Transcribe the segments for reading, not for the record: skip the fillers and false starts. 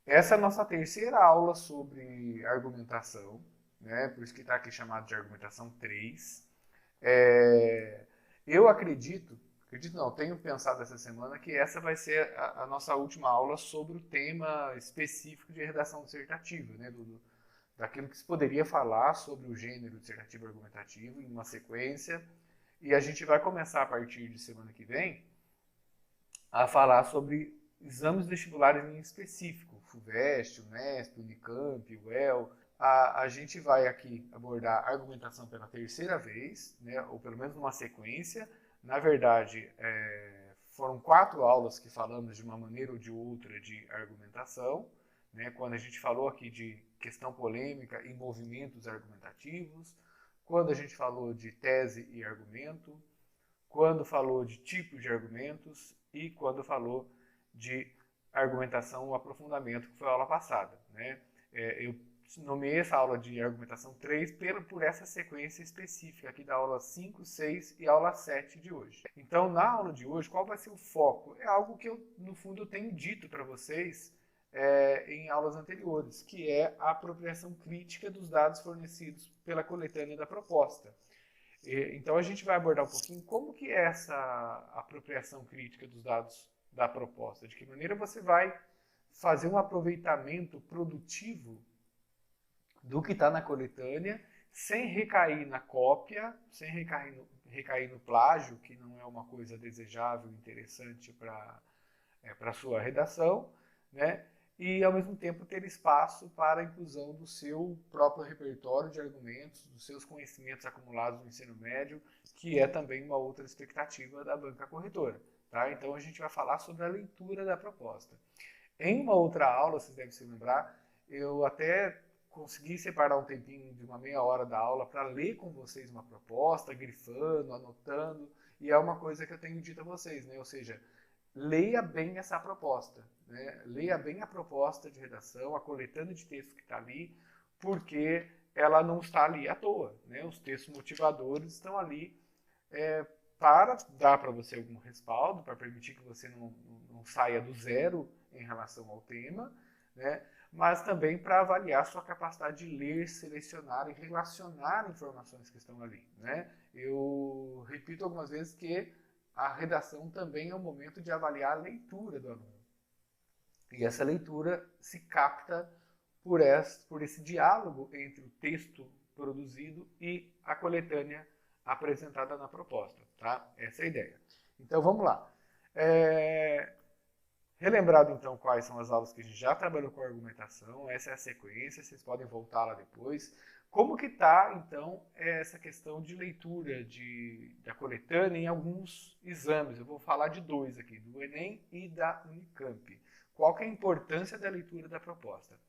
Essa é a nossa terceira aula sobre argumentação, né? Por isso que está aqui chamado de argumentação 3. É, eu acredito não, tenho pensado essa semana que essa vai ser a nossa última aula sobre o tema específico de redação dissertativa, né? Daquilo que se poderia falar sobre o gênero dissertativo argumentativo em uma sequência. E a gente vai começar a partir de semana que vem a falar sobre exames vestibulares em específico, FUVEST, Unesp, Unicamp, UEL. A gente vai aqui abordar argumentação pela terceira vez, né, ou pelo menos numa sequência. Na verdade, foram 4 aulas que falamos de uma maneira ou de outra de argumentação, né, quando a gente falou aqui de questão polêmica e movimentos argumentativos, quando a gente falou de tese e argumento, quando falou de tipo de argumentos e quando falou de argumentação ou aprofundamento, que foi a aula passada. Né? Eu nomeei essa aula de argumentação 3 por essa sequência específica aqui da aula 5, 6 e aula 7 de hoje. Então, na aula de hoje, qual vai ser o foco? É algo que eu, no fundo, eu tenho dito para vocês em aulas anteriores, que é a apropriação crítica dos dados fornecidos pela coletânea da proposta. Então a gente vai abordar um pouquinho como que é essa apropriação crítica dos dados da proposta, de que maneira você vai fazer um aproveitamento produtivo do que está na coletânea, sem recair na cópia, sem recair no plágio, que não é uma coisa desejável, interessante para a sua redação, né? E, ao mesmo tempo, ter espaço para a inclusão do seu próprio repertório de argumentos, dos seus conhecimentos acumulados no ensino médio, que é também uma outra expectativa da banca corretora. Tá? Então, a gente vai falar sobre a leitura da proposta. Em uma outra aula, vocês devem se lembrar, eu até consegui separar um tempinho de uma meia hora da aula para ler com vocês uma proposta, grifando, anotando, e é uma coisa que eu tenho dito a vocês, né? Ou seja, leia bem essa proposta, né? Leia bem a proposta de redação, a coletânea de texto que está ali, porque ela não está ali à toa, né? Os textos motivadores estão ali para dar para você algum respaldo, para permitir que você não saia do zero em relação ao tema, né? Mas também para avaliar sua capacidade de ler, selecionar e relacionar informações que estão ali. Né? Eu repito algumas vezes que a redação também é um momento de avaliar a leitura do aluno. E essa leitura se capta por esse diálogo entre o texto produzido e a coletânea apresentada na proposta. Tá? Essa é a ideia. Então vamos lá. Relembrado então quais são as aulas que a gente já trabalhou com argumentação, essa é a sequência, vocês podem voltar lá depois. Como que está então essa questão de leitura da coletânea em alguns exames? Eu vou falar de 2 aqui, do Enem e da Unicamp. Qual que é a importância da leitura da proposta?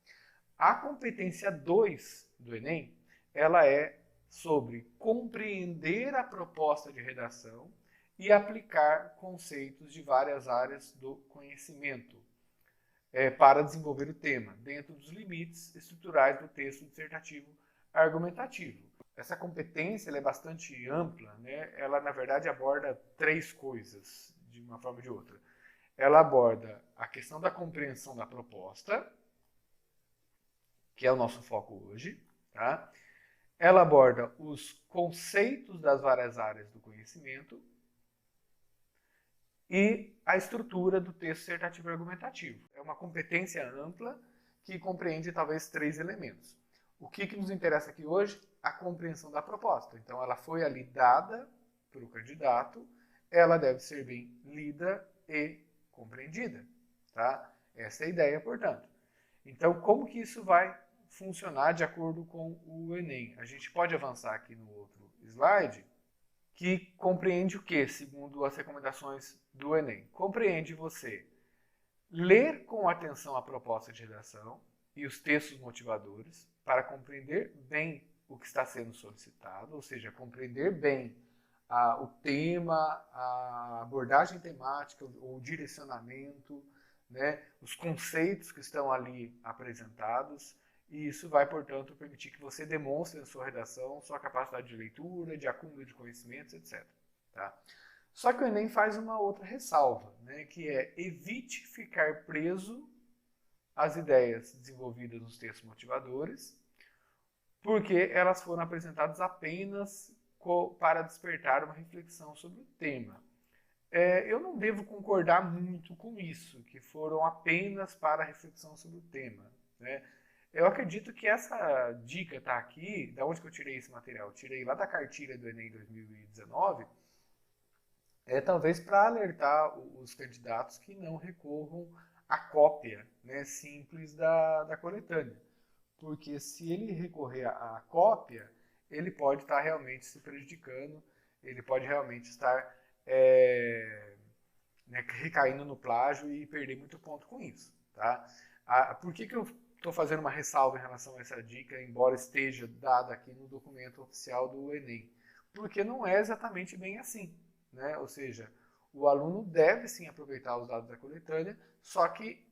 A competência 2 do Enem, ela é sobre compreender a proposta de redação e aplicar conceitos de várias áreas do conhecimento para desenvolver o tema, dentro dos limites estruturais do texto dissertativo argumentativo. Essa competência é bastante ampla, né? Ela, na verdade, aborda 3 coisas, de uma forma ou de outra. Ela aborda a questão da compreensão da proposta, que é o nosso foco hoje, tá? Ela aborda os conceitos das várias áreas do conhecimento e a estrutura do texto dissertativo argumentativo. É uma competência ampla que compreende talvez 3 elementos. O que nos interessa aqui hoje? A compreensão da proposta. Então, ela foi ali dada para o candidato, ela deve ser bem lida e compreendida. Tá? Essa é a ideia, portanto. Então, como que isso vai funcionar de acordo com o Enem? A gente pode avançar aqui no outro slide, que compreende o que, segundo as recomendações do Enem? Compreende você ler com atenção a proposta de redação e os textos motivadores para compreender bem o que está sendo solicitado, ou seja, compreender bem o tema, a abordagem temática, o direcionamento, né, os conceitos que estão ali apresentados, e isso vai, portanto, permitir que você demonstre na sua redação sua capacidade de leitura, de acúmulo de conhecimentos, etc. Tá? Só que o Enem faz uma outra ressalva, né, que é evite ficar preso as ideias desenvolvidas nos textos motivadores, porque elas foram apresentadas apenas para despertar uma reflexão sobre o tema. Eu não devo concordar muito com isso, que foram apenas para reflexão sobre o tema, né? Eu acredito que essa dica está aqui, da onde que eu tirei esse material? Eu tirei lá da cartilha do Enem 2019, talvez para alertar os candidatos que não recorram à cópia, né, simples da coletânea. Porque se ele recorrer à cópia, ele pode estar realmente se prejudicando, ele pode realmente estar recaindo no plágio e perder muito ponto com isso. Tá? Por que eu estou fazendo uma ressalva em relação a essa dica, embora esteja dada aqui no documento oficial do Enem? Porque não é exatamente bem assim, né? Ou seja, o aluno deve sim aproveitar os dados da coletânea, só que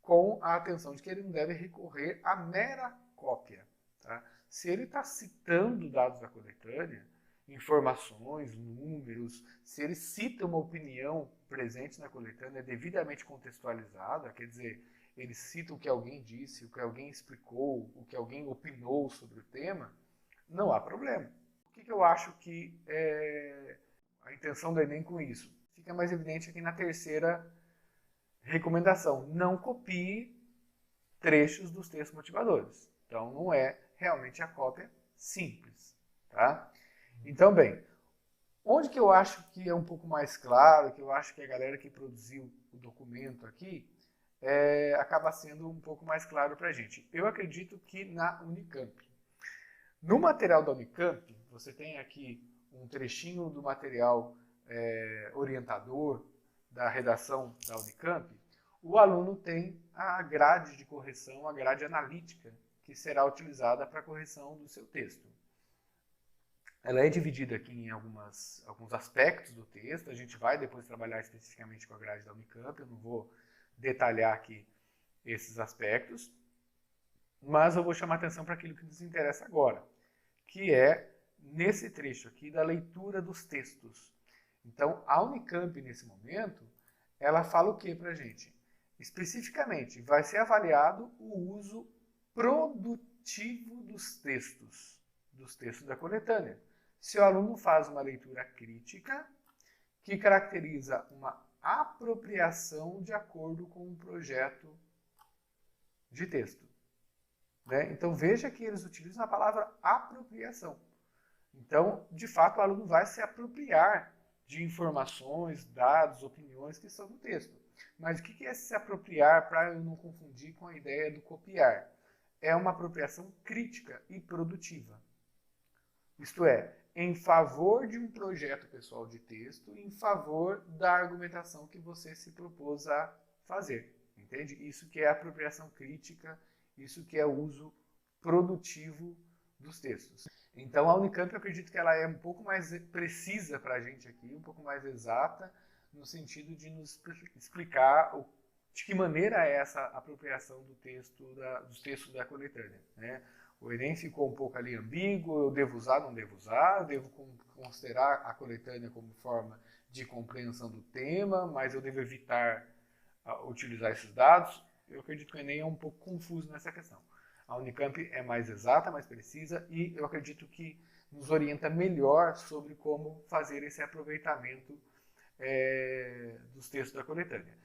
com a atenção de que ele não deve recorrer à mera cópia. Tá? Se ele está citando dados da coletânea, informações, números, se ele cita uma opinião presente na coletânea devidamente contextualizada, quer dizer, ele cita o que alguém disse, o que alguém explicou, o que alguém opinou sobre o tema, não há problema. O que eu acho que é a intenção do Enem com isso? Fica mais evidente aqui na terceira recomendação: não copie trechos dos textos motivadores. Então, não é realmente a cópia simples. Tá? Então, bem, onde que eu acho que é um pouco mais claro, que eu acho que a galera que produziu o documento aqui acaba sendo um pouco mais claro para a gente? Eu acredito que na Unicamp. No material da Unicamp, você tem aqui um trechinho do material orientador da redação da Unicamp. O aluno tem a grade de correção, a grade analítica, que será utilizada para a correção do seu texto. Ela é dividida aqui em alguns aspectos do texto. A gente vai depois trabalhar especificamente com a grade da Unicamp. Eu não vou detalhar aqui esses aspectos, mas eu vou chamar atenção para aquilo que nos interessa agora, que é nesse trecho aqui da leitura dos textos. Então, a Unicamp, nesse momento, ela fala o que para a gente? Especificamente, vai ser avaliado o uso produtivo dos textos da coletânea. Se o aluno faz uma leitura crítica, que caracteriza uma apropriação de acordo com o projeto de texto. Né? Então, veja que eles utilizam a palavra apropriação. Então, de fato, o aluno vai se apropriar de informações, dados, opiniões que são no texto. Mas o que é se apropriar, para eu não confundir com a ideia do copiar? É uma apropriação crítica e produtiva. Isto é, em favor de um projeto pessoal de texto, em favor da argumentação que você se propôs a fazer. Entende? Isso que é apropriação crítica, isso que é o uso produtivo dos textos. Então, a Unicamp, eu acredito que ela é um pouco mais precisa para a gente aqui, um pouco mais exata, no sentido de nos explicar de que maneira é essa apropriação dos textos da coletânea. Né? O Enem ficou um pouco ali ambíguo: eu devo usar, não devo usar, eu devo considerar a coletânea como forma de compreensão do tema, mas eu devo evitar utilizar esses dados. Eu acredito que o Enem é um pouco confuso nessa questão. A Unicamp é mais exata, mais precisa, e eu acredito que nos orienta melhor sobre como fazer esse aproveitamento dos textos da coletânea.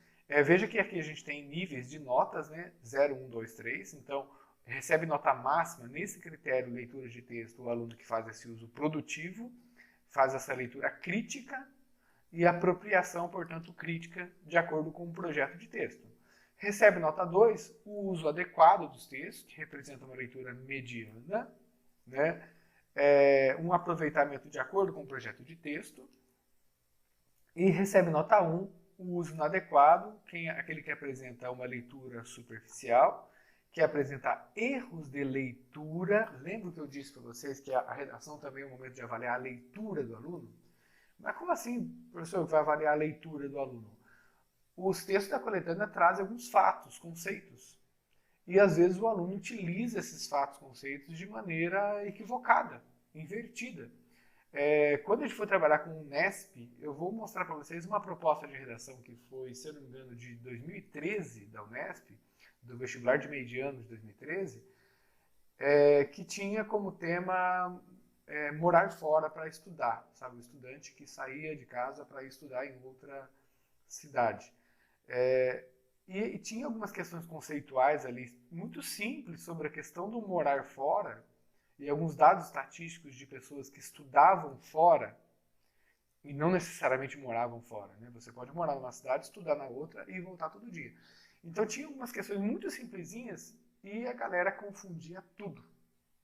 Veja que aqui a gente tem níveis de notas, né? 0, 1, 2, 3. Então, recebe nota máxima nesse critério leitura de texto o aluno que faz esse uso produtivo, faz essa leitura crítica e apropriação, portanto, crítica de acordo com o projeto de texto. Recebe nota 2 o uso adequado dos textos, que representa uma leitura mediana, né? Um aproveitamento de acordo com o projeto de texto. E recebe nota 1 o uso inadequado, aquele que apresenta uma leitura superficial, que apresenta erros de leitura. Lembra que eu disse para vocês que a redação também é um momento de avaliar a leitura do aluno? Mas como assim, professor, vai avaliar a leitura do aluno? Os textos da coletânea trazem alguns fatos, conceitos. E às vezes o aluno utiliza esses fatos, conceitos de maneira equivocada, invertida. Quando a gente for trabalhar com o Unesp, eu vou mostrar para vocês uma proposta de redação que foi, se eu não me engano, de 2013 da Unesp, do vestibular de meio de ano de 2013, que tinha como tema morar fora para estudar, sabe? O estudante que saía de casa para estudar em outra cidade. E tinha algumas questões conceituais ali, muito simples, sobre a questão do morar fora, e alguns dados estatísticos de pessoas que estudavam fora, e não necessariamente moravam fora, né? Você pode morar numa cidade, estudar na outra e voltar todo dia. Então tinha algumas questões muito simplesinhas e a galera confundia tudo,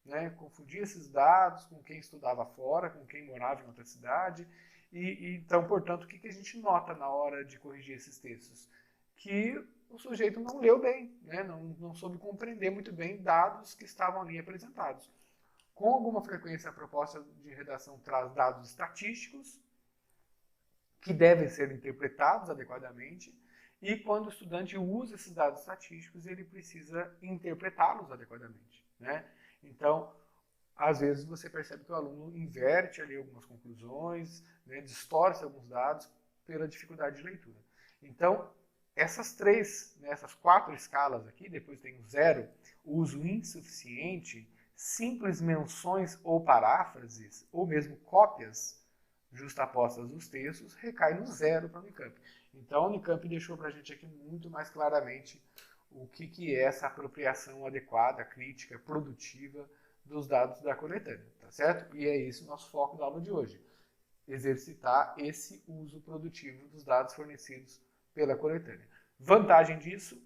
né? Confundia esses dados com quem estudava fora, com quem morava em outra cidade. Então, portanto, o que a gente nota na hora de corrigir esses textos? Que o sujeito não leu bem, né? Não soube compreender muito bem dados que estavam ali apresentados. Com alguma frequência, a proposta de redação traz dados estatísticos que devem ser interpretados adequadamente, e quando o estudante usa esses dados estatísticos, ele precisa interpretá-los adequadamente, né? Então, às vezes você percebe que o aluno inverte ali algumas conclusões, né, distorce alguns dados pela dificuldade de leitura. Então, essas essas 4 escalas aqui, depois tem o 0, uso insuficiente, simples menções ou paráfrases, ou mesmo cópias justapostas dos textos, recai no 0 para a Unicamp. Então, a Unicamp deixou para a gente aqui muito mais claramente o que é essa apropriação adequada, crítica, produtiva dos dados da coletânea, tá certo? E é esse o nosso foco da aula de hoje, exercitar esse uso produtivo dos dados fornecidos pela coletânea. Vantagem disso,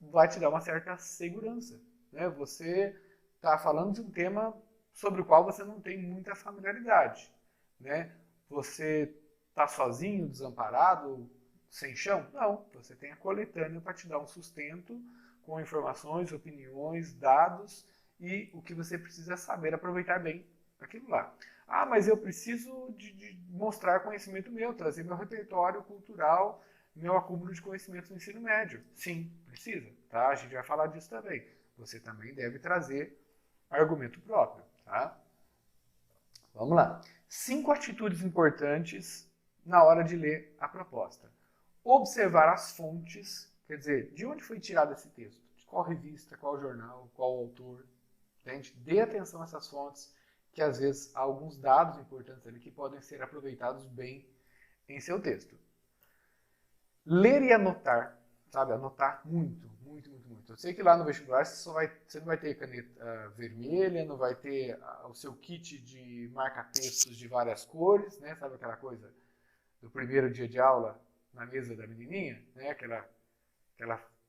vai te dar uma certa segurança, né? Você está falando de um tema sobre o qual você não tem muita familiaridade, né? Você está sozinho, desamparado, sem chão? Não, você tem a coletânea para te dar um sustento com informações, opiniões, dados e o que você precisa saber aproveitar bem aquilo lá. Ah, mas eu preciso de mostrar conhecimento meu, trazer meu repertório cultural, meu acúmulo de conhecimentos no ensino médio. Sim, precisa, tá? A gente vai falar disso também. Você também deve trazer argumento próprio, tá? Vamos lá. 5 atitudes importantes na hora de ler a proposta. Observar as fontes, quer dizer, de onde foi tirado esse texto, de qual revista, qual jornal, qual autor. Entende? Dê atenção a essas fontes, que às vezes há alguns dados importantes ali que podem ser aproveitados bem em seu texto. Ler e anotar, sabe? Anotar muito, muito, muito, muito. Eu sei que lá no vestibular você não vai ter caneta vermelha, não vai ter o seu kit de marca-textos de várias cores, né? Sabe aquela coisa do primeiro dia de aula na mesa da menininha, né? Aquela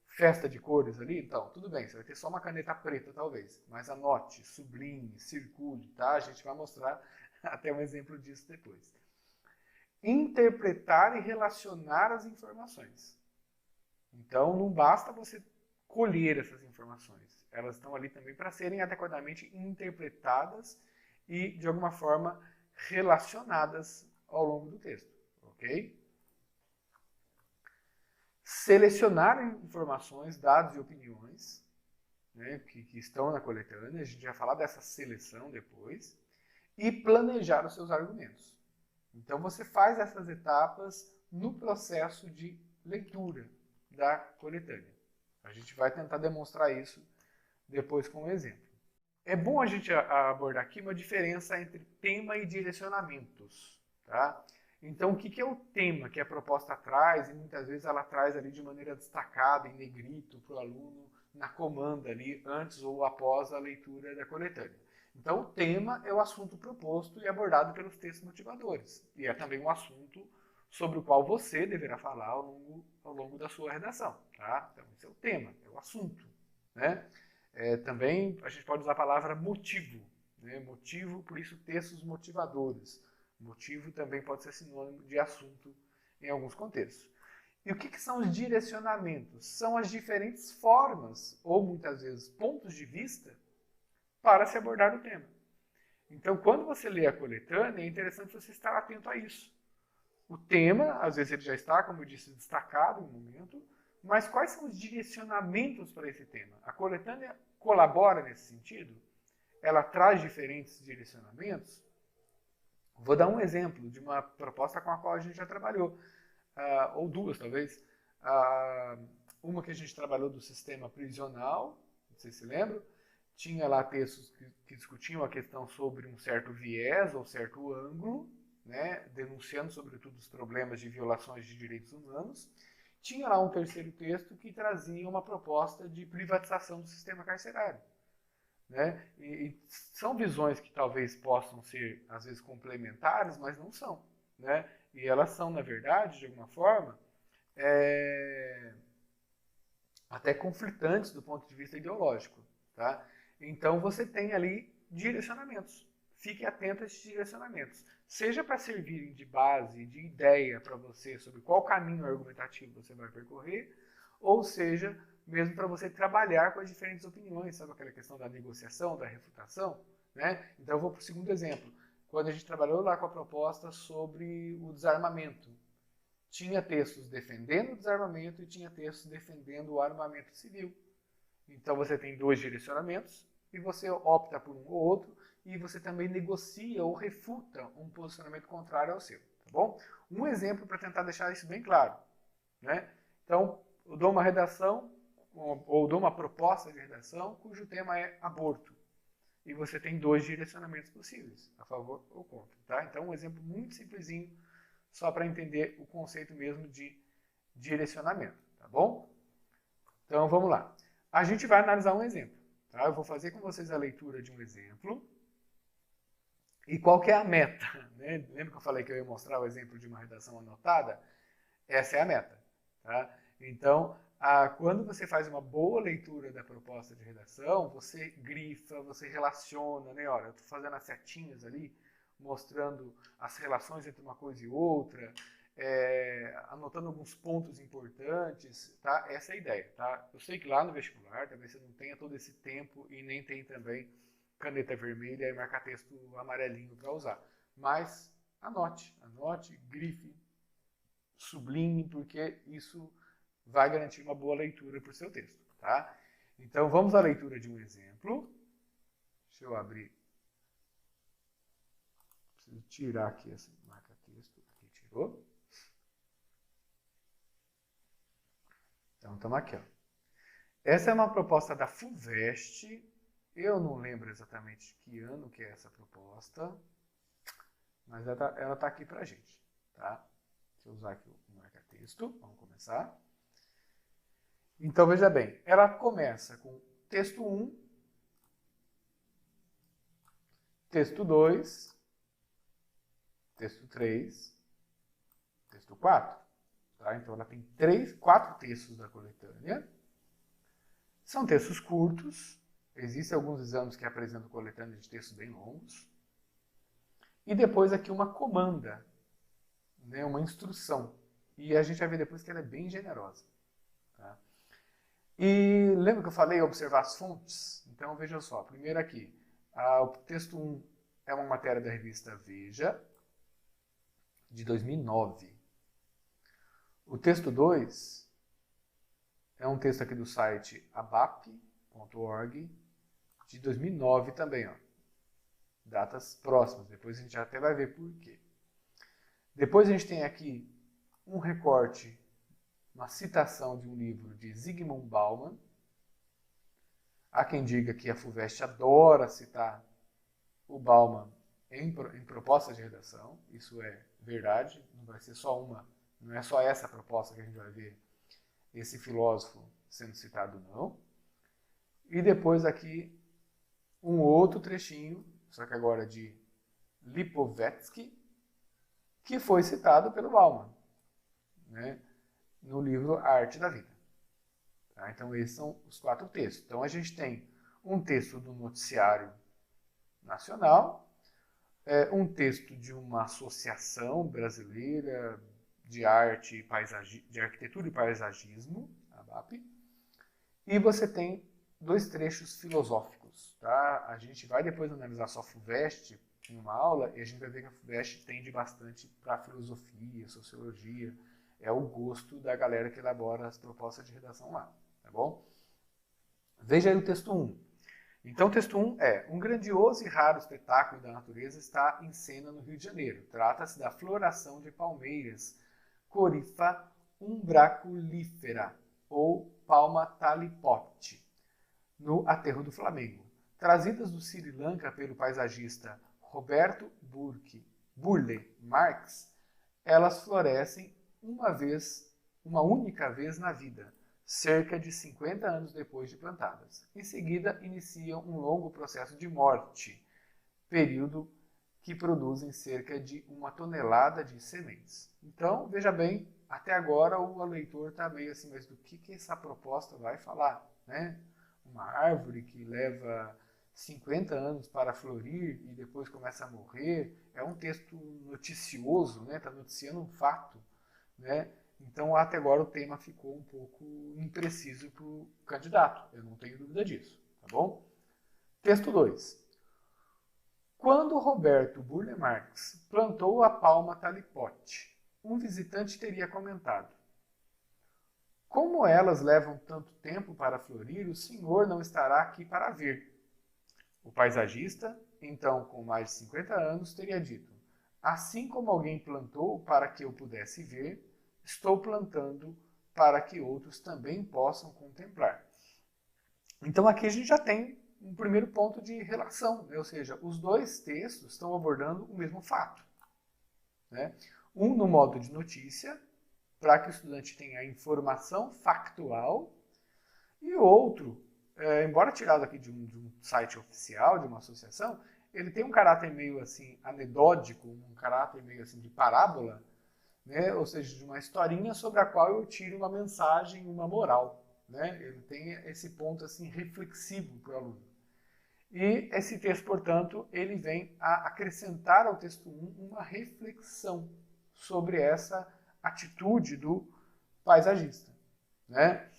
festa de cores ali? Então, tudo bem, você vai ter só uma caneta preta talvez, mas anote, sublinhe, circule, tá? A gente vai mostrar até um exemplo disso depois. Interpretar e relacionar as informações. Então, não basta você colher essas informações. Elas estão ali também para serem adequadamente interpretadas e, de alguma forma, relacionadas ao longo do texto. Ok? Selecionar informações, dados e opiniões, né, que estão na coletânea. A gente vai falar dessa seleção depois. E planejar os seus argumentos. Então, você faz essas etapas no processo de leitura da coletânea. A gente vai tentar demonstrar isso depois com um exemplo. É bom a gente abordar aqui uma diferença entre tema e direcionamentos. Tá? Então, o que é o tema que a proposta traz? E muitas vezes ela traz ali de maneira destacada, em negrito, para o aluno, na comanda ali, antes ou após a leitura da coletânea. Então, o tema é o assunto proposto e abordado pelos textos motivadores. E é também um assunto sobre o qual você deverá falar ao longo da sua redação. Tá? Então, esse é o tema, é o assunto. Né? Também a gente pode usar a palavra motivo. Né? Motivo, por isso, textos motivadores. Motivo também pode ser sinônimo de assunto em alguns contextos. E o que são os direcionamentos? São as diferentes formas, ou muitas vezes pontos de vista, para se abordar o tema. Então, quando você lê a coletânea, é interessante você estar atento a isso. O tema, às vezes ele já está, como eu disse, destacado no momento, mas quais são os direcionamentos para esse tema? A coletânea colabora nesse sentido? Ela traz diferentes direcionamentos? Vou dar um exemplo de uma proposta com a qual a gente já trabalhou, ou duas talvez. uma que a gente trabalhou do sistema prisional, não sei se lembram, tinha lá textos que discutiam a questão sobre um certo viés ou certo ângulo, né, denunciando sobretudo os problemas de violações de direitos humanos. Tinha lá um terceiro texto que trazia uma proposta de privatização do sistema carcerário. Né? E são visões que talvez possam ser, às vezes, complementares, mas não são. Né? E elas são, na verdade, de alguma forma, até conflitantes do ponto de vista ideológico. Tá? Então, você tem ali direcionamentos. Fique atento a esses direcionamentos. Seja para servirem de base, de ideia para você sobre qual caminho argumentativo você vai percorrer, ou seja, mesmo para você trabalhar com as diferentes opiniões, sabe aquela questão da negociação, da refutação? Né? Então, eu vou para o segundo exemplo. Quando a gente trabalhou lá com a proposta sobre o desarmamento, tinha textos defendendo o desarmamento e tinha textos defendendo o armamento civil. Então, você tem dois direcionamentos e você opta por um ou outro e você também negocia ou refuta um posicionamento contrário ao seu. Tá bom? Um exemplo para tentar deixar isso bem claro. Né? Então, eu dou uma redação ou dou uma proposta de redação cujo tema é aborto. E você tem dois direcionamentos possíveis, a favor ou contra. Tá? Então, um exemplo muito simplesinho, só para entender o conceito mesmo de direcionamento. Tá bom? Então, vamos lá. A gente vai analisar um exemplo. Tá? Eu vou fazer com vocês a leitura de um exemplo. E qual que é a meta? Né? Lembra que eu falei que eu ia mostrar o exemplo de uma redação anotada? Essa é a meta. Tá? Então, quando você faz uma boa leitura da proposta de redação, você grifa, você relaciona, né? Olha, eu estou fazendo as setinhas ali, mostrando as relações entre uma coisa e outra, anotando alguns pontos importantes, tá? Essa é a ideia, tá? Eu sei que lá no vestibular, talvez você não tenha todo esse tempo e nem tem também caneta vermelha e marca-texto amarelinho para usar. Mas anote, grife, sublinhe, porque isso vai garantir uma boa leitura para o seu texto. Tá? Então, vamos à leitura de um exemplo. Deixa eu abrir. Preciso tirar aqui esse marca-texto. Aqui tirou. Então, estamos aqui. Ó. Essa é uma proposta da FUVEST. Eu não lembro exatamente que ano que é essa proposta, mas ela está aqui para a gente. Tá? Deixa eu usar aqui o marca-texto. Vamos começar. Então, veja bem, ela começa com texto 1, texto 2, texto 3, texto 4. Tá? Então, ela tem 4 textos da coletânea. São textos curtos. Existem alguns exames que apresentam coletâneas de textos bem longos. E depois aqui uma comanda, né, uma instrução. E a gente vai ver depois que ela é bem generosa. Tá? E lembra que eu falei observar as fontes? Então veja só, primeiro aqui, o texto 1 é uma matéria da revista Veja, de 2009. O texto 2 é um texto aqui do site abap.org, de 2009 também. Ó. Datas próximas, depois a gente até vai ver por quê. Depois a gente tem aqui um recorte, uma citação de um livro de Zygmunt Bauman. Há quem diga que a FUVEST adora citar o Bauman em propostas de redação. Isso é verdade, não vai ser só uma, não é só essa proposta que a gente vai ver esse filósofo sendo citado, não. E depois aqui um outro trechinho, só que agora de Lipovetsky, que foi citado pelo Bauman, né? No livro A Arte da Vida. Tá? Então, esses são os 4 textos. Então, a gente tem um texto do Noticiário Nacional, um texto de uma associação brasileira de arte de arquitetura e paisagismo, a ABAP, e você tem 2 trechos filosóficos. Tá? A gente vai depois analisar só a FUVEST em uma aula, e a gente vai ver que a FUVEST tende bastante para filosofia, sociologia, é o gosto da galera que elabora as propostas de redação lá, tá bom? Veja aí o texto 1. Então, o texto 1 é: um grandioso e raro espetáculo da natureza está em cena no Rio de Janeiro. Trata-se da floração de palmeiras, Corypha umbraculífera, ou Palma Talipot, no aterro do Flamengo. Trazidas do Sri Lanka pelo paisagista Roberto Burle Marx, elas florescem uma única vez na vida, cerca de 50 anos depois de plantadas. Em seguida, iniciam um longo processo de morte, período que produzem cerca de 1 tonelada de sementes. Então, veja bem, até agora o leitor está meio assim, mas do que essa proposta vai falar, né? Uma árvore que leva 50 anos para florir e depois começa a morrer, é um texto noticioso, né? Está noticiando um fato, né? Então, até agora o tema ficou um pouco impreciso para o candidato, eu não tenho dúvida disso, tá bom? Texto 2. Quando Roberto Burle Marx plantou a Palma Talipot, um visitante teria comentado: como elas levam tanto tempo para florir, o senhor não estará aqui para ver. O paisagista, então com mais de 50 anos, teria dito: assim como alguém plantou para que eu pudesse ver, estou plantando para que outros também possam contemplar. Então aqui a gente já tem um primeiro ponto de relação, né? Ou seja, os dois textos estão abordando o mesmo fato, né? Um no modo de notícia, para que o estudante tenha a informação factual, e o outro, embora tirado aqui de um site oficial, de uma associação, ele tem um caráter meio assim anedótico, um caráter meio assim de parábola, né? Ou seja, de uma historinha sobre a qual eu tiro uma mensagem, uma moral, né? Ele tem esse ponto assim reflexivo para o aluno. E esse texto, portanto, ele vem a acrescentar ao texto 1 uma reflexão sobre essa atitude do paisagista, né?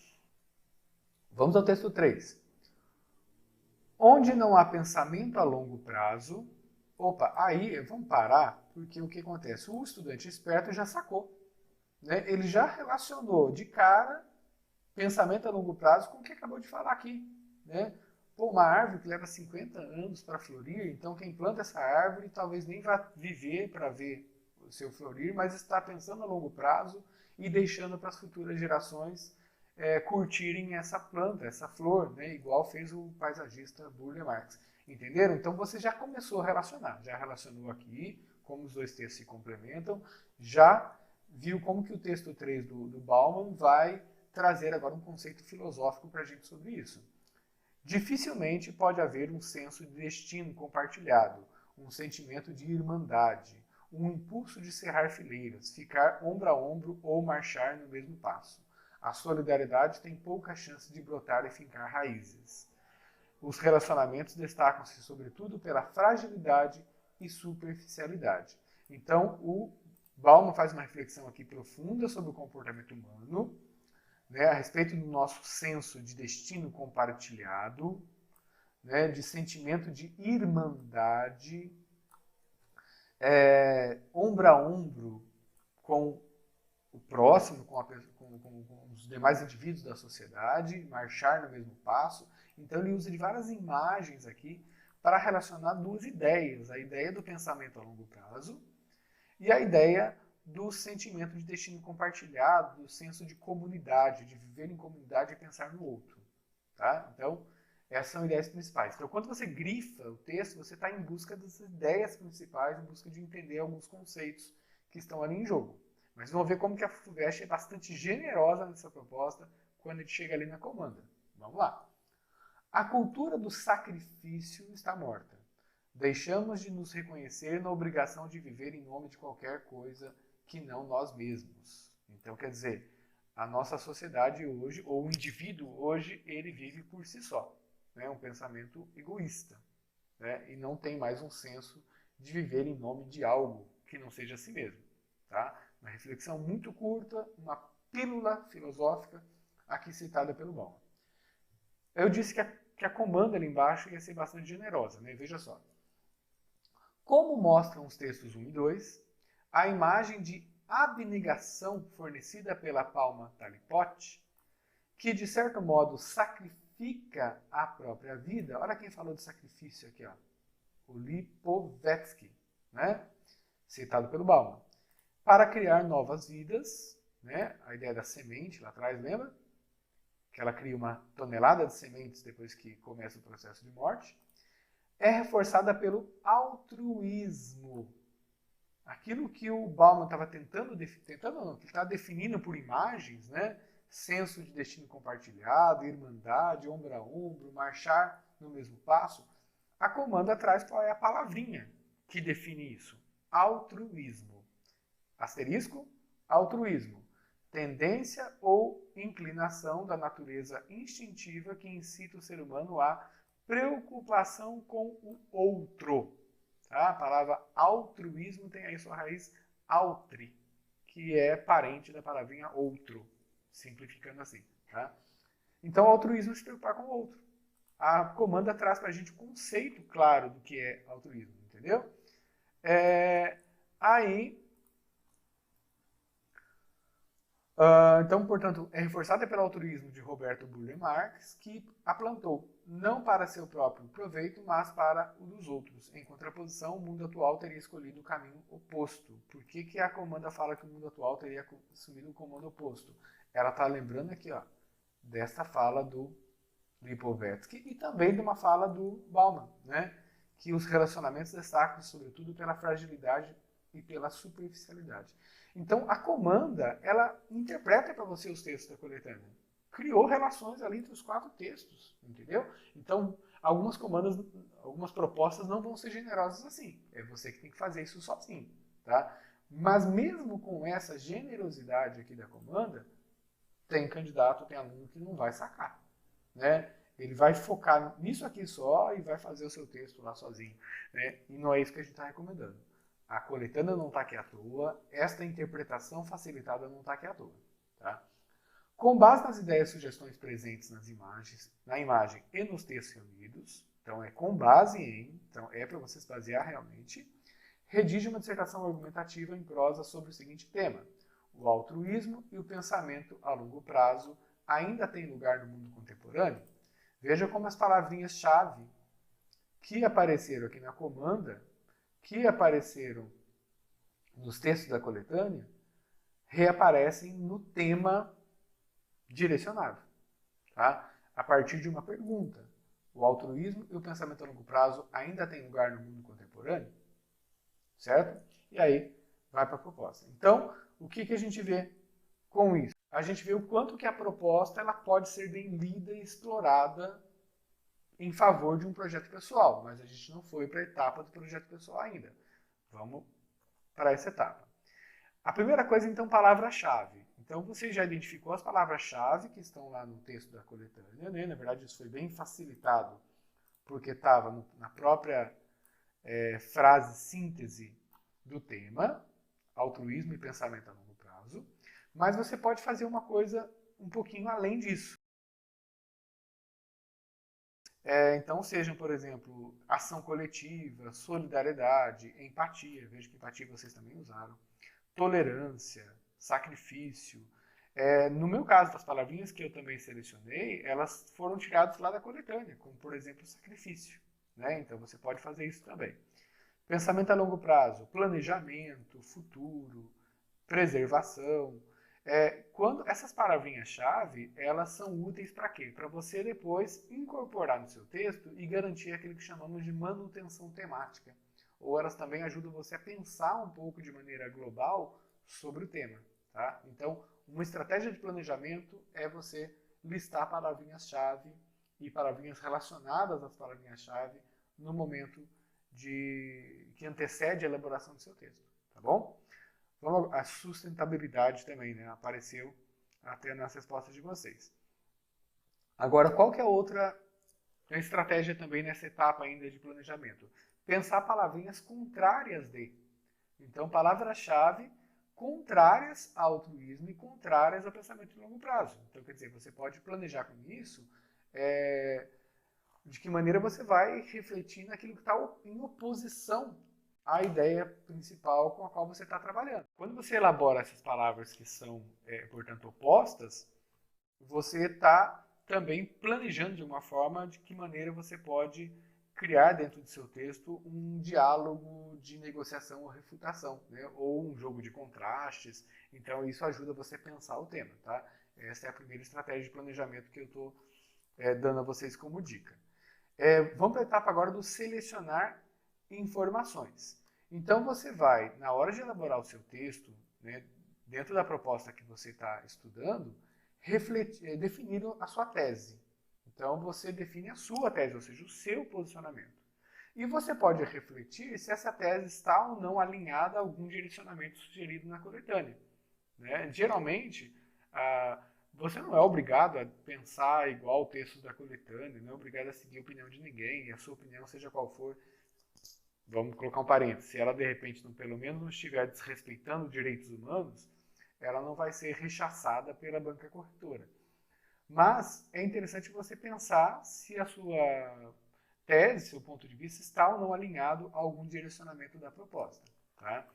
Vamos ao texto 3. Onde não há pensamento a longo prazo, aí vamos parar, porque o que acontece? O estudante esperto já sacou, né? Ele já relacionou de cara pensamento a longo prazo com o que acabou de falar aqui, né? Uma árvore que leva 50 anos para florir, então quem planta essa árvore talvez nem vá viver para ver o seu florir, mas está pensando a longo prazo e deixando para as futuras gerações curtirem essa planta, essa flor, né? Igual fez o paisagista Burle Marx. Entenderam? Então você já começou a relacionar, já relacionou aqui como os dois textos se complementam, já viu como que o texto 3 do Bauman vai trazer agora um conceito filosófico para a gente sobre isso. Dificilmente pode haver um senso de destino compartilhado, um sentimento de irmandade, um impulso de cerrar fileiras, ficar ombro a ombro ou marchar no mesmo passo. A solidariedade tem pouca chance de brotar e fincar raízes. Os relacionamentos destacam-se sobretudo pela fragilidade e superficialidade. Então, o Bauman faz uma reflexão aqui profunda sobre o comportamento humano, né, a respeito do nosso senso de destino compartilhado, né, de sentimento de irmandade, ombro a ombro com o próximo, com os demais indivíduos da sociedade, marchar no mesmo passo. Então ele usa de várias imagens aqui para relacionar duas ideias, a ideia do pensamento a longo prazo e a ideia do sentimento de destino compartilhado, do senso de comunidade, de viver em comunidade e pensar no outro. Tá? Então, essas são ideias principais. Então, quando você grifa o texto, você está em busca das ideias principais, em busca de entender alguns conceitos que estão ali em jogo. Mas vamos ver como que a FUVEST é bastante generosa nessa proposta quando a gente chega ali na comanda. Vamos lá. A cultura do sacrifício está morta. Deixamos de nos reconhecer na obrigação de viver em nome de qualquer coisa que não nós mesmos. Então, quer dizer, a nossa sociedade hoje, ou o indivíduo hoje, ele vive por si só. Né? Um pensamento egoísta. Né? E não tem mais um senso de viver em nome de algo que não seja a si mesmo. Tá? Uma reflexão muito curta, uma pílula filosófica, aqui citada pelo Bauman. Eu disse que a comanda ali embaixo ia ser bastante generosa. Né? Veja só. Como mostram os textos 1 e 2, a imagem de abnegação fornecida pela Palma Talipot, que de certo modo sacrifica a própria vida. Olha quem falou de sacrifício aqui, ó. O Lipovetsky, né? Citado pelo Bauman. Para criar novas vidas, né? A ideia da semente lá atrás, lembra? que ela cria uma tonelada de sementes depois que começa o processo de morte, é reforçada pelo altruísmo. Aquilo que o Bauman estava que está definindo por imagens, né? Senso de destino compartilhado, irmandade, ombro a ombro, marchar no mesmo passo. A Comanda traz qual é a palavrinha que define isso. Altruísmo. Asterisco, altruísmo. Tendência ou inclinação da natureza instintiva que incita o ser humano à preocupação com o outro. Tá? A palavra altruísmo tem aí sua raiz altri, que é parente da palavrinha outro, simplificando assim. Tá? Então, altruísmo é se preocupar com o outro. A Comanda traz para a gente um conceito claro do que é altruísmo, entendeu? Então, portanto, é reforçada pelo altruísmo de Roberto Burle Marx, que a plantou não para seu próprio proveito, mas para o dos outros. Em contraposição, o mundo atual teria escolhido o caminho oposto. Por que a Comanda fala que o mundo atual teria assumido o comando oposto? Ela está lembrando aqui, ó, desta fala do Lipovetsky e também de uma fala do Bauman, né? Que os relacionamentos destacam sobretudo pela fragilidade e pela superficialidade. Então, a Comanda, ela interpreta para você os textos da coletânea. Criou relações ali entre os 4 textos, entendeu? Então, algumas propostas não vão ser generosas assim. É você que tem que fazer isso sozinho, tá? Mas mesmo com essa generosidade aqui da Comanda, tem candidato, tem aluno que não vai sacar, né? Ele vai focar nisso aqui só e vai fazer o seu texto lá sozinho, né? E não é isso que a gente está recomendando. A coletânea não está aqui à toa, esta interpretação facilitada não está aqui à toa. Tá? Com base nas ideias e sugestões presentes na imagem e nos textos reunidos, então é com base em, então é para você se basear realmente, redige uma dissertação argumentativa em prosa sobre o seguinte tema: o altruísmo e o pensamento a longo prazo ainda têm lugar no mundo contemporâneo? Veja como as palavrinhas-chave que apareceram aqui na Comanda, que apareceram nos textos da coletânea, reaparecem no tema direcionado, tá? A partir de uma pergunta. O altruísmo e o pensamento a longo prazo ainda têm lugar no mundo contemporâneo? Certo? E aí vai para a proposta. Então, o que a gente vê com isso? A gente vê o quanto que a proposta ela pode ser bem lida e explorada em favor de um projeto pessoal, mas a gente não foi para a etapa do projeto pessoal ainda. Vamos para essa etapa. A primeira coisa, então, palavra-chave. Então, você já identificou as palavras-chave que estão lá no texto da coletânea, né? Na verdade, isso foi bem facilitado, porque estava na própria frase síntese do tema, altruísmo e pensamento a longo prazo. Mas você pode fazer uma coisa um pouquinho além disso. Então, sejam, por exemplo, ação coletiva, solidariedade, empatia, vejo que empatia vocês também usaram, tolerância, sacrifício. No meu caso, das palavrinhas que eu também selecionei, elas foram tiradas lá da coletânea, como, por exemplo, sacrifício. Né? Então, você pode fazer isso também. Pensamento a longo prazo, planejamento, futuro, preservação. Quando essas palavrinhas-chave, elas são úteis para quê? Para você depois incorporar no seu texto e garantir aquilo que chamamos de manutenção temática. Ou elas também ajudam você a pensar um pouco de maneira global sobre o tema. Tá? Então, uma estratégia de planejamento é você listar palavrinhas-chave e palavrinhas relacionadas às palavrinhas-chave no momento que antecede a elaboração do seu texto. Tá bom? A sustentabilidade também, né? Apareceu até nas respostas de vocês. Agora, qual que é a outra estratégia também nessa etapa ainda de planejamento? Pensar palavrinhas contrárias de. Então, palavras-chave contrárias ao altruísmo e contrárias ao pensamento de longo prazo. Então, quer dizer, você pode planejar com isso de que maneira você vai refletir naquilo que está em oposição a ideia principal com a qual você está trabalhando. Quando você elabora essas palavras que são, portanto, opostas, você está também planejando de uma forma de que maneira você pode criar dentro do seu texto um diálogo de negociação ou refutação, né? Ou um jogo de contrastes. Então, isso ajuda você a pensar o tema. Tá? Essa é a primeira estratégia de planejamento que eu estou dando a vocês como dica. Vamos para a etapa agora do selecionar informações. Então você vai, na hora de elaborar o seu texto, né, dentro da proposta que você está estudando, definir a sua tese. Então você define a sua tese, ou seja, o seu posicionamento. E você pode refletir se essa tese está ou não alinhada a algum direcionamento sugerido na coletânea. Né? Geralmente, você não é obrigado a pensar igual o texto da coletânea, não é obrigado a seguir a opinião de ninguém, e a sua opinião, seja qual for, vamos colocar um parênteses, se ela de repente pelo menos não estiver desrespeitando direitos humanos, ela não vai ser rechaçada pela banca corretora. Mas é interessante você pensar se a sua tese, seu ponto de vista, está ou não alinhado a algum direcionamento da proposta. Tá?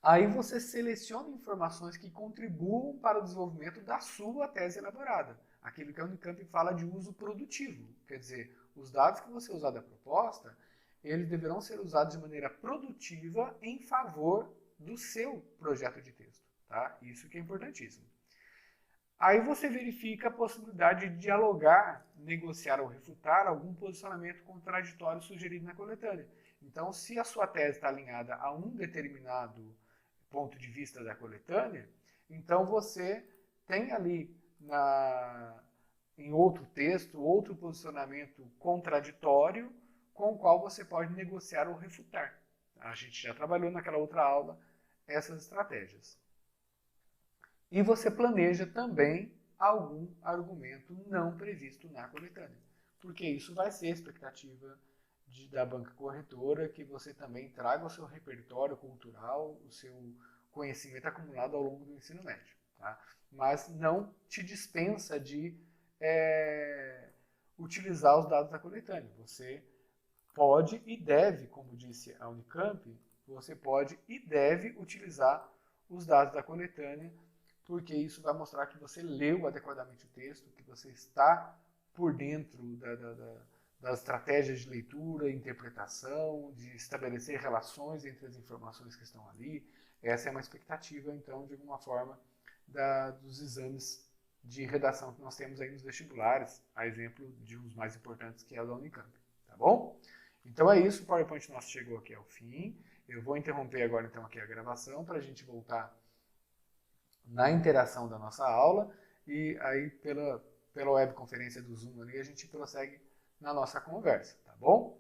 Aí você seleciona informações que contribuam para o desenvolvimento da sua tese elaborada. Aquilo que a Unicamp fala de uso produtivo. Quer dizer, os dados que você usar da proposta, eles deverão ser usados de maneira produtiva em favor do seu projeto de texto. Tá? Isso que é importantíssimo. Aí você verifica a possibilidade de dialogar, negociar ou refutar algum posicionamento contraditório sugerido na coletânea. Então, se a sua tese está alinhada a um determinado ponto de vista da coletânea, então você tem ali em outro texto, outro posicionamento contraditório com o qual você pode negociar ou refutar. A gente já trabalhou naquela outra aula essas estratégias. E você planeja também algum argumento não previsto na coletânea, porque isso vai ser a expectativa da banca corretora, que você também traga o seu repertório cultural, o seu conhecimento acumulado ao longo do ensino médio. Tá? Mas não te dispensa de utilizar os dados da coletânea. Você pode e deve, como disse a Unicamp, você pode e deve utilizar os dados da coletânea, porque isso vai mostrar que você leu adequadamente o texto, que você está por dentro das estratégias de leitura, interpretação, de estabelecer relações entre as informações que estão ali. Essa é uma expectativa, então, de alguma forma, dos exames de redação que nós temos aí nos vestibulares, a exemplo de um dos mais importantes, que é o da Unicamp. Tá bom? Então é isso, o PowerPoint nosso chegou aqui ao fim. Eu vou interromper agora, então, aqui a gravação para a gente voltar na interação da nossa aula, e aí pela webconferência do Zoom ali a gente prossegue na nossa conversa, tá bom?